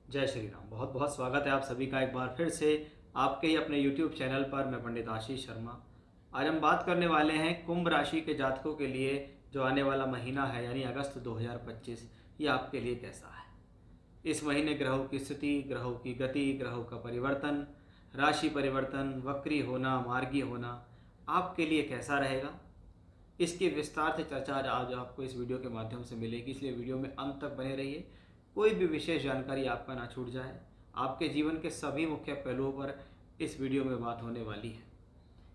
जय श्री राम। बहुत बहुत स्वागत है आप सभी का एक बार फिर से आपके ही अपने YouTube चैनल पर। मैं पंडित आशीष शर्मा। आज हम बात करने वाले हैं कुंभ राशि के जातकों के लिए जो आने वाला महीना है यानी अगस्त 2025, ये आपके लिए कैसा है। इस महीने ग्रहों की स्थिति, ग्रहों की गति, ग्रहों का परिवर्तन, राशि परिवर्तन, वक्री होना, मार्गी होना आपके लिए कैसा रहेगा, इसकी विस्तार से चर्चा आज आपको इस वीडियो के माध्यम से मिलेगी। इसलिए वीडियो में अंत तक बने रहिए, कोई भी विशेष जानकारी आपका ना छूट जाए। आपके जीवन के सभी मुख्य पहलुओं पर इस वीडियो में बात होने वाली है।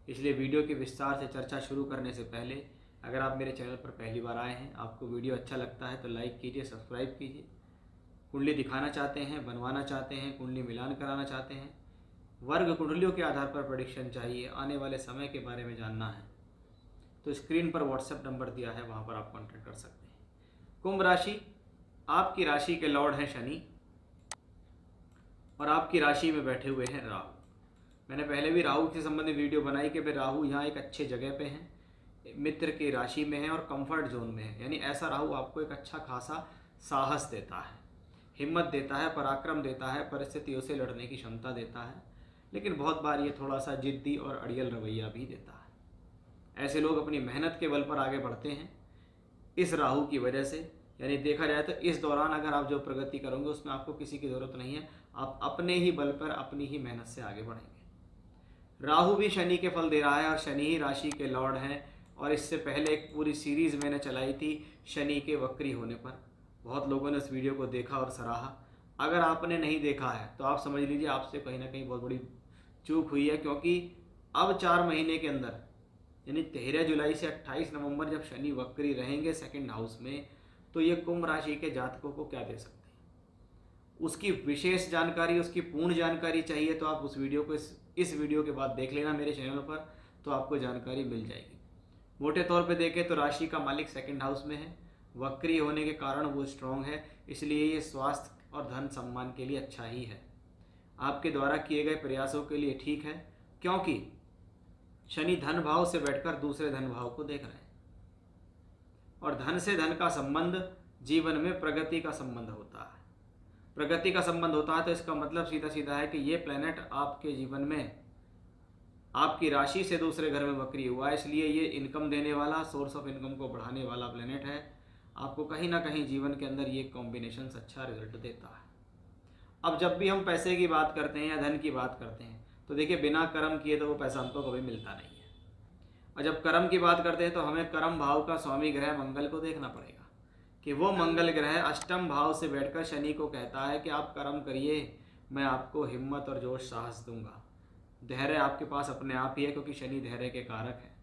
इसलिए वीडियो की विस्तार से चर्चा शुरू करने से पहले अगर आप मेरे चैनल पर पहली बार आए हैं, आपको वीडियो अच्छा लगता है तो लाइक कीजिए, सब्सक्राइब कीजिए। कुंडली दिखाना चाहते हैं, बनवाना चाहते हैं, कुंडली मिलान कराना चाहते हैं, वर्ग कुंडलियों के आधार पर प्रेडिक्शन चाहिए, आने वाले समय के बारे में जानना है, तो स्क्रीन पर व्हाट्सएप नंबर दिया है, वहाँ पर आप कॉन्टैक्ट कर सकते हैं। कुंभ राशि, आपकी राशि के लॉर्ड हैं शनि और आपकी राशि में बैठे हुए हैं राहु। मैंने पहले भी राहु से संबंधित वीडियो बनाई कि भाई राहु यहाँ एक अच्छे जगह पे हैं, मित्र की राशि में है और कंफर्ट जोन में है। यानी ऐसा राहु आपको एक अच्छा खासा साहस देता है, हिम्मत देता है, पराक्रम देता है, परिस्थितियों से लड़ने की क्षमता देता है, लेकिन बहुत बार ये थोड़ा सा जिद्दी और अड़ियल रवैया भी देता है। ऐसे लोग अपनी मेहनत के बल पर आगे बढ़ते हैं इस राहु की वजह से। यानी देखा जाए तो इस दौरान अगर आप जो प्रगति करोगे उसमें आपको किसी की ज़रूरत नहीं है, आप अपने ही बल पर अपनी ही मेहनत से आगे बढ़ेंगे। राहु भी शनि के फल दे रहा है और शनि ही राशि के लॉर्ड हैं। और इससे पहले एक पूरी सीरीज़ मैंने चलाई थी शनि के वक्री होने पर, बहुत लोगों ने उस वीडियो को देखा और सराहा। अगर आपने नहीं देखा है तो आप समझ लीजिए आपसे कहीं ना कहीं बहुत बड़ी चूक हुई है, क्योंकि अब 4 महीने के अंदर यानी 13 जुलाई से 28 नवंबर जब शनि वक्री रहेंगे सेकंड हाउस में, तो ये कुंभ राशि के जातकों को क्या दे सकते हैं, उसकी विशेष जानकारी, उसकी पूर्ण जानकारी चाहिए तो आप उस वीडियो को इस वीडियो के बाद देख लेना मेरे चैनल पर, तो आपको जानकारी मिल जाएगी। मोटे तौर पे देखें तो राशि का मालिक सेकंड हाउस में है, वक्री होने के कारण वो स्ट्रांग है, इसलिए ये स्वास्थ्य और धन सम्मान के लिए अच्छा ही है। आपके द्वारा किए गए प्रयासों के लिए ठीक है, क्योंकि शनि धन भाव से बैठकर दूसरे धन भाव को देख रहे हैं और धन से धन का संबंध जीवन में प्रगति का संबंध होता है। प्रगति का संबंध होता है तो इसका मतलब सीधा सीधा है कि ये प्लेनेट आपके जीवन में आपकी राशि से दूसरे घर में वक्री हुआ है, इसलिए ये इनकम देने वाला, सोर्स ऑफ इनकम को बढ़ाने वाला प्लेनेट है। आपको कहीं ना कहीं जीवन के अंदर ये कॉम्बिनेशन अच्छा रिजल्ट देता है। अब जब भी हम पैसे की बात करते हैं या धन की बात करते हैं तो देखिए बिना कर्म किए तो वो पैसा हमको कभी मिलता नहीं है। और जब कर्म की बात करते हैं तो हमें कर्म भाव का स्वामी ग्रह मंगल को देखना पड़ेगा कि वो मंगल ग्रह अष्टम भाव से बैठकर शनि को कहता है कि आप कर्म करिए, मैं आपको हिम्मत और जोश साहस दूंगा। धैर्य आपके पास अपने आप ही है, क्योंकि शनि धैर्य के कारक है,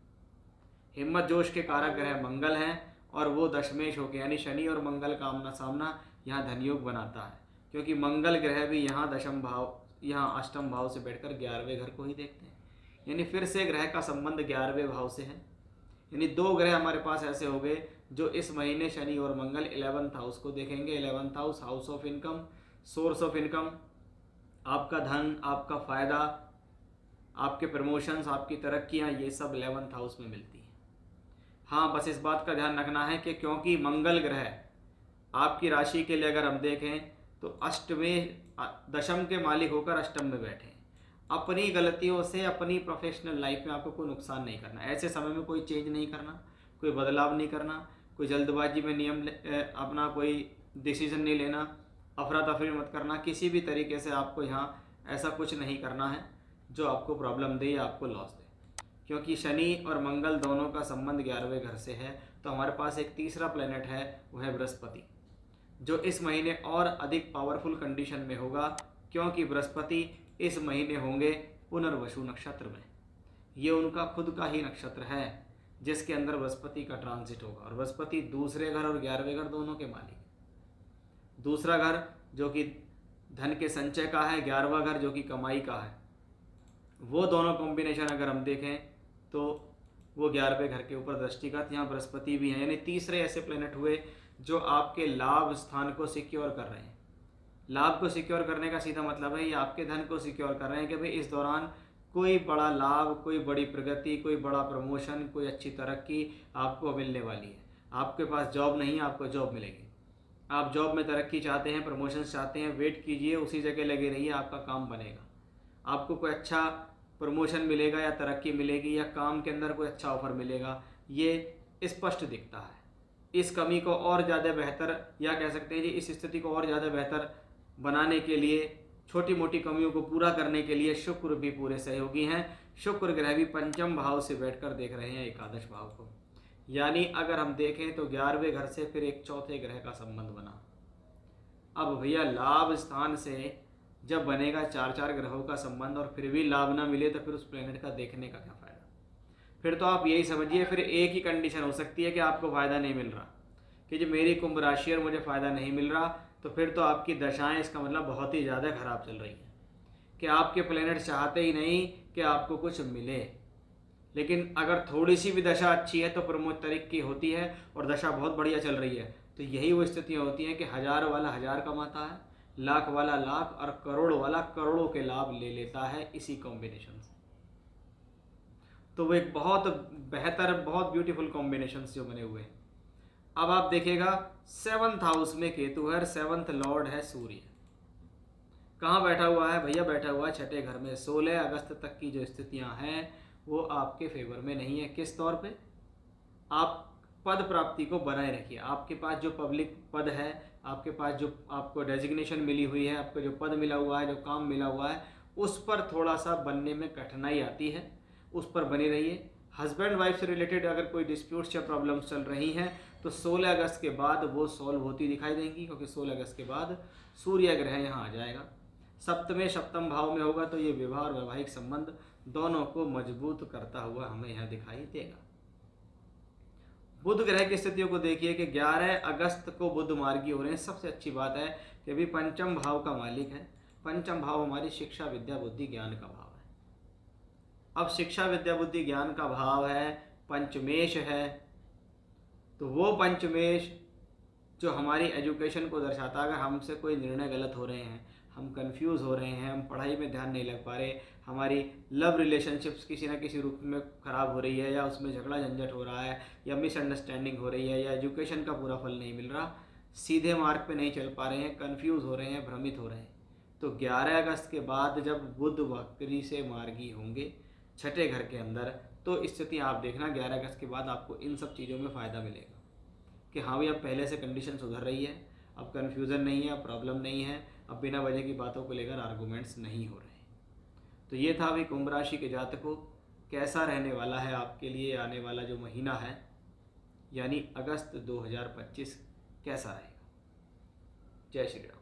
हिम्मत जोश के कारक ग्रह मंगल हैं और वो दशमेश होकर यानी शनि और मंगल का आमना सामना यहाँ धनयोग बनाता है, क्योंकि मंगल ग्रह भी यहाँ दशम भाव, यहाँ अष्टम भाव से बैठकर 11वें घर को ही देखते हैं। यानी फिर से ग्रह का संबंध 11वें भाव से है। यानी दो ग्रह हमारे पास ऐसे हो गए जो इस महीने शनि और मंगल 11th हाउस को देखेंगे। 11th house, house of income, source of income, आपका धन, आपका फ़ायदा, आपके प्रमोशंस, आपकी तरक्कियाँ, ये सब 11th हाउस में मिलती हैं। हाँ, बस इस बात का ध्यान रखना है कि क्योंकि मंगल ग्रह आपकी राशि के लिए अगर हम देखें तो अष्टवें दशम के मालिक होकर अष्टम में बैठे हैं, अपनी गलतियों से अपनी प्रोफेशनल लाइफ में आपको कोई नुकसान नहीं करना। ऐसे समय में कोई चेंज नहीं करना, कोई बदलाव नहीं करना, कोई जल्दबाजी में नियम अपना कोई डिसीजन नहीं लेना, अफरा तफरी मत करना। किसी भी तरीके से आपको यहाँ ऐसा कुछ नहीं करना है जो आपको प्रॉब्लम दे या आपको लॉस दे, क्योंकि शनि और मंगल दोनों का संबंध 11वें घर से है। तो हमारे पास एक तीसरा प्लेनेट है, वो है बृहस्पति, जो इस महीने और अधिक पावरफुल कंडीशन में होगा, क्योंकि बृहस्पति इस महीने होंगे पुनर्वसु नक्षत्र में। ये उनका खुद का ही नक्षत्र है जिसके अंदर बृहस्पति का ट्रांजिट होगा, और बृहस्पति दूसरे घर और 11वें घर दोनों के मालिक है। दूसरा घर जो कि धन के संचय का है, 11वां घर जो कि कमाई का है, वो दोनों कॉम्बिनेशन अगर हम देखें तो वो 11वें घर के ऊपर दृष्टिगत यहाँ बृहस्पति भी हैं। यानी तीसरे ऐसे प्लेनेट हुए जो आपके लाभ स्थान को सिक्योर कर रहे हैं। लाभ को सिक्योर करने का सीधा मतलब है ये आपके धन को सिक्योर कर रहे हैं कि भाई इस दौरान कोई बड़ा लाभ, कोई बड़ी प्रगति, कोई बड़ा प्रमोशन, कोई अच्छी तरक्की आपको मिलने वाली है। आपके पास जॉब नहीं है, आपको जॉब मिलेगी। आप जॉब में तरक्की चाहते हैं, प्रमोशंस चाहते हैं, वेट कीजिए, उसी जगह लगे रहिए, आपका काम बनेगा। आपको कोई अच्छा प्रमोशन मिलेगा या तरक्की मिलेगी या काम के अंदर कोई अच्छा ऑफर मिलेगा, ये स्पष्ट दिखता है। इस कमी को और ज़्यादा बेहतर, या कह सकते हैं जी इस स्थिति को और ज़्यादा बेहतर बनाने के लिए, छोटी मोटी कमियों को पूरा करने के लिए शुक्र भी पूरे सहयोगी हैं। शुक्र ग्रह भी पंचम भाव से बैठकर देख रहे हैं एकादश भाव को, यानी अगर हम देखें तो 11वें घर से फिर एक चौथे ग्रह का संबंध बना। अब भैया लाभ स्थान से जब बनेगा 4 ग्रहों का संबंध और फिर भी लाभ ना मिले तो फिर उस प्लेनेट का देखने का क्या फ़ायदा। फिर तो आप यही समझिए, फिर एक ही कंडीशन हो सकती है कि आपको फ़ायदा नहीं मिल रहा, कि जो मेरी कुंभ राशि और मुझे फ़ायदा नहीं मिल रहा, तो फिर तो आपकी दशाएं इसका मतलब बहुत ही ज़्यादा खराब चल रही हैं, कि आपके प्लेनेट चाहते ही नहीं कि आपको कुछ मिले। लेकिन अगर थोड़ी सी भी दशा अच्छी है तो प्रमोद तरक्की होती है, और दशा बहुत बढ़िया चल रही है तो यही वो स्थितियाँ होती हैं कि 1000 वाला 1000 कमाता है, लाख वाला लाख और करोड़ वाला करोड़ों के लाभ ले लेता है इसी कॉम्बिनेशन से। तो वो एक बहुत बेहतर, बहुत ब्यूटीफुल कॉम्बिनेशंस जो बने हुए हैं। अब आप देखिएगा 7th हाउस में केतु है, 7th लॉर्ड है सूर्य। कहाँ बैठा हुआ है भैया? बैठा हुआ है छठे घर में। 16 अगस्त तक की जो स्थितियां हैं वो आपके फेवर में नहीं है। किस तौर पे? आप पद प्राप्ति को बनाए रखिए। आपके पास जो पब्लिक पद है, आपके पास जो आपको डेजिग्नेशन मिली हुई है, आपको जो पद मिला हुआ है, जो काम मिला हुआ है, उस पर थोड़ा सा बनने में कठिनाई आती है, उस पर बने रहिए। हस्बैंड वाइफ से रिलेटेड अगर कोई डिस्प्यूट्स या प्रॉब्लम्स चल रही हैं तो 16 अगस्त के बाद वो सॉल्व होती दिखाई देंगी, क्योंकि 16 अगस्त के बाद सूर्य ग्रह यहाँ आ जाएगा, सप्तम सप्तम भाव में होगा, तो ये विवाह और वैवाहिक संबंध दोनों को मजबूत करता हुआ हमें यहाँ दिखाई देगा। बुध ग्रह की स्थितियों को देखिए कि 11 अगस्त को बुध मार्गी हो रहे हैं। सबसे अच्छी बात है कि अभी पंचम भाव का मालिक है। पंचम भाव हमारी शिक्षा, विद्या, बुद्धि, ज्ञान का भाव है। अब शिक्षा, विद्या, बुद्धि, ज्ञान का भाव है, पंचमेश है, तो वो पंचमेश जो हमारी एजुकेशन को दर्शाता है। अगर हमसे कोई निर्णय गलत हो रहे हैं, हम कंफ्यूज हो रहे हैं, हम पढ़ाई में ध्यान नहीं लग पा रहे, हमारी लव रिलेशनशिप्स किसी ना किसी रूप में ख़राब हो रही है, या उसमें झगड़ा झंझट हो रहा है, या मिसअंडरस्टैंडिंग हो रही है, या एजुकेशन का पूरा फल नहीं मिल रहा, सीधे मार्ग पे नहीं चल पा रहे हैं, कंफ्यूज हो रहे हैं, भ्रमित हो रहे हैं, तो 11 अगस्त के बाद जब बुध वक्री से मार्गी होंगे छठे घर के अंदर, तो स्थिति आप देखना 11 अगस्त के बाद आपको इन सब चीज़ों में फ़ायदा मिलेगा कि हाँ भाई अब पहले से कंडीशन सुधर रही है, अब कन्फ्यूज़न नहीं है, अब प्रॉब्लम नहीं है, अब बिना वजह की बातों को लेकर आर्गूमेंट्स नहीं हो रहे। तो ये था भाई कुंभ राशि के जातकों, कैसा रहने वाला है आपके लिए आने वाला जो महीना है, यानी अगस्त 2025 कैसा रहेगा। जय श्री राम।